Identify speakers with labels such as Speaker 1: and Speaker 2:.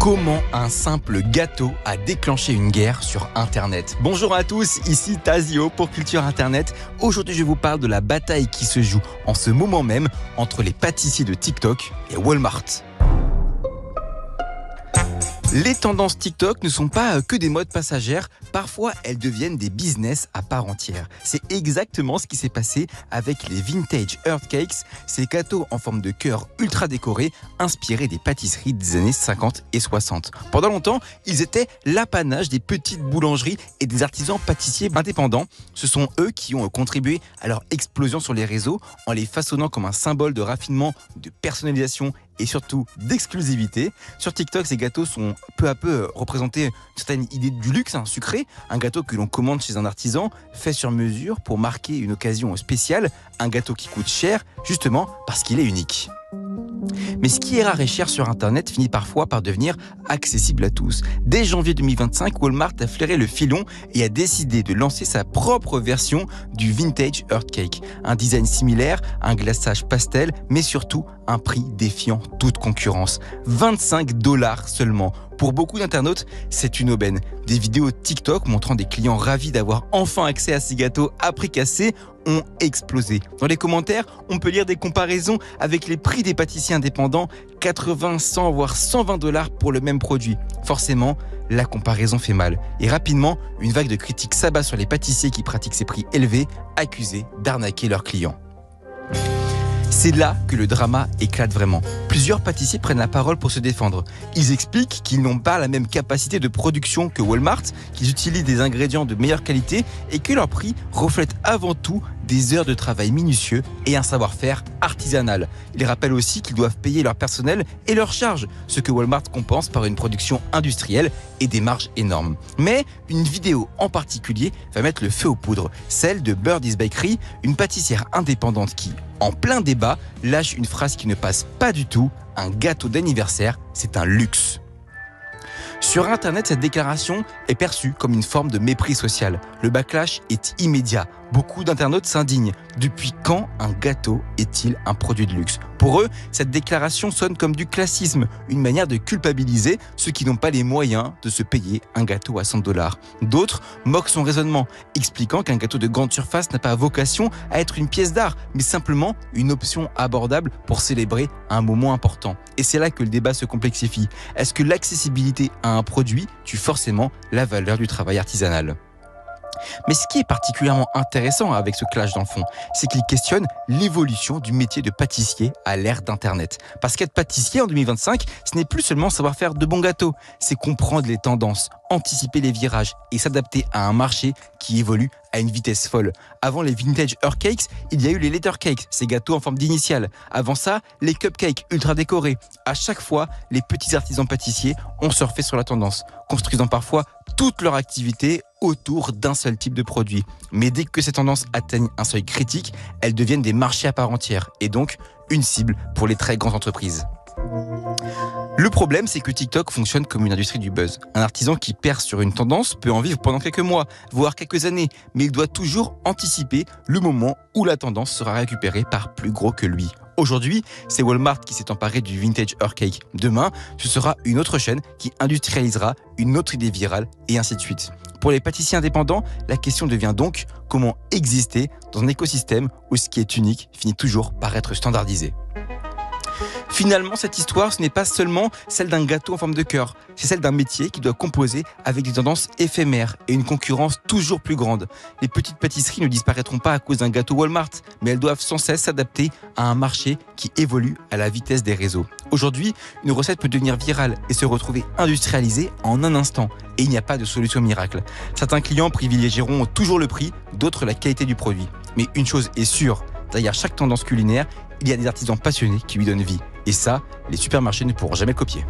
Speaker 1: Comment un simple gâteau a déclenché une guerre sur Internet? Bonjour à tous, ici Tazio pour Culture Internet. Aujourd'hui, je vous parle de la bataille qui se joue en ce moment même entre les pâtissiers de TikTok et Walmart. Les tendances TikTok ne sont pas que des modes passagères, parfois elles deviennent des business à part entière. C'est exactement ce qui s'est passé avec les Vintage Earth Cakes, ces gâteaux en forme de cœur ultra décorés, inspirés des pâtisseries des années 50 et 60. Pendant longtemps, ils étaient l'apanage des petites boulangeries et des artisans pâtissiers indépendants. Ce sont eux qui ont contribué à leur explosion sur les réseaux en les façonnant comme un symbole de raffinement, de personnalisation et surtout d'exclusivité. Sur TikTok, ces gâteaux sont peu à peu représentés une certaine idée du luxe, sucré, un gâteau que l'on commande chez un artisan, fait sur mesure pour marquer une occasion spéciale, un gâteau qui coûte cher, justement parce qu'il est unique. Mais ce qui est rare et cher sur Internet finit parfois par devenir accessible à tous. Dès janvier 2025, Walmart a flairé le filon et a décidé de lancer sa propre version du Vintage Earth Cake. Un design similaire, un glaçage pastel, mais surtout un prix défiant toute concurrence. 25 $ seulement. Pour beaucoup d'internautes, c'est une aubaine. Des vidéos TikTok montrant des clients ravis d'avoir enfin accès à ces gâteaux à prix cassé ont explosé. Dans les commentaires, on peut lire des comparaisons avec les prix des pâtissiers indépendants, 80, 100 voire 120 $ pour le même produit. Forcément, la comparaison fait mal. Et rapidement, une vague de critiques s'abat sur les pâtissiers qui pratiquent ces prix élevés, accusés d'arnaquer leurs clients. C'est là que le drama éclate vraiment. Plusieurs pâtissiers prennent la parole pour se défendre. Ils expliquent qu'ils n'ont pas la même capacité de production que Walmart, qu'ils utilisent des ingrédients de meilleure qualité et que leur prix reflète avant tout des heures de travail minutieux et un savoir-faire artisanal. Ils rappellent aussi qu'ils doivent payer leur personnel et leurs charges, ce que Walmart compense par une production industrielle et des marges énormes. Mais une vidéo en particulier va mettre le feu aux poudres, celle de Birdie's Bakery, une pâtissière indépendante qui, en plein débat, lâche une phrase qui ne passe pas du tout: un gâteau d'anniversaire, c'est un luxe. Sur Internet, cette déclaration est perçue comme une forme de mépris social. Le backlash est immédiat. Beaucoup d'internautes s'indignent. Depuis quand un gâteau est-il un produit de luxe? Pour eux, cette déclaration sonne comme du classisme, une manière de culpabiliser ceux qui n'ont pas les moyens de se payer un gâteau à 100 $. D'autres moquent son raisonnement, expliquant qu'un gâteau de grande surface n'a pas vocation à être une pièce d'art, mais simplement une option abordable pour célébrer un moment important. Et c'est là que le débat se complexifie. Est-ce que l'accessibilité à un produit tue forcément la valeur du travail artisanal ? Mais ce qui est particulièrement intéressant avec ce clash dans le fond, c'est qu'il questionne l'évolution du métier de pâtissier à l'ère d'Internet. Parce qu'être pâtissier en 2025, ce n'est plus seulement savoir faire de bons gâteaux, c'est comprendre les tendances, anticiper les virages et s'adapter à un marché qui évolue à une vitesse folle. Avant les Vintage Earth Cakes, il y a eu les Letter Cakes, ces gâteaux en forme d'initiale. Avant ça, les Cupcakes ultra décorés. À chaque fois, les petits artisans pâtissiers ont surfé sur la tendance, construisant parfois toute leur activité autour d'un seul type de produit. Mais dès que ces tendances atteignent un seuil critique, elles deviennent des marchés à part entière et donc une cible pour les très grandes entreprises. Le problème, c'est que TikTok fonctionne comme une industrie du buzz. Un artisan qui perce sur une tendance peut en vivre pendant quelques mois, voire quelques années, mais il doit toujours anticiper le moment où la tendance sera récupérée par plus gros que lui. Aujourd'hui, c'est Walmart qui s'est emparé du Vintage Earth Cake. Demain, ce sera une autre chaîne qui industrialisera une autre idée virale et ainsi de suite. Pour les pâtissiers indépendants, la question devient donc comment exister dans un écosystème où ce qui est unique finit toujours par être standardisé. Finalement, cette histoire, ce n'est pas seulement celle d'un gâteau en forme de cœur, c'est celle d'un métier qui doit composer avec des tendances éphémères et une concurrence toujours plus grande. Les petites pâtisseries ne disparaîtront pas à cause d'un gâteau Walmart, mais elles doivent sans cesse s'adapter à un marché qui évolue à la vitesse des réseaux. Aujourd'hui, une recette peut devenir virale et se retrouver industrialisée en un instant. Et il n'y a pas de solution miracle. Certains clients privilégieront toujours le prix, d'autres la qualité du produit. Mais une chose est sûre, derrière chaque tendance culinaire, il y a des artisans passionnés qui lui donnent vie. Et ça, les supermarchés ne pourront jamais le copier.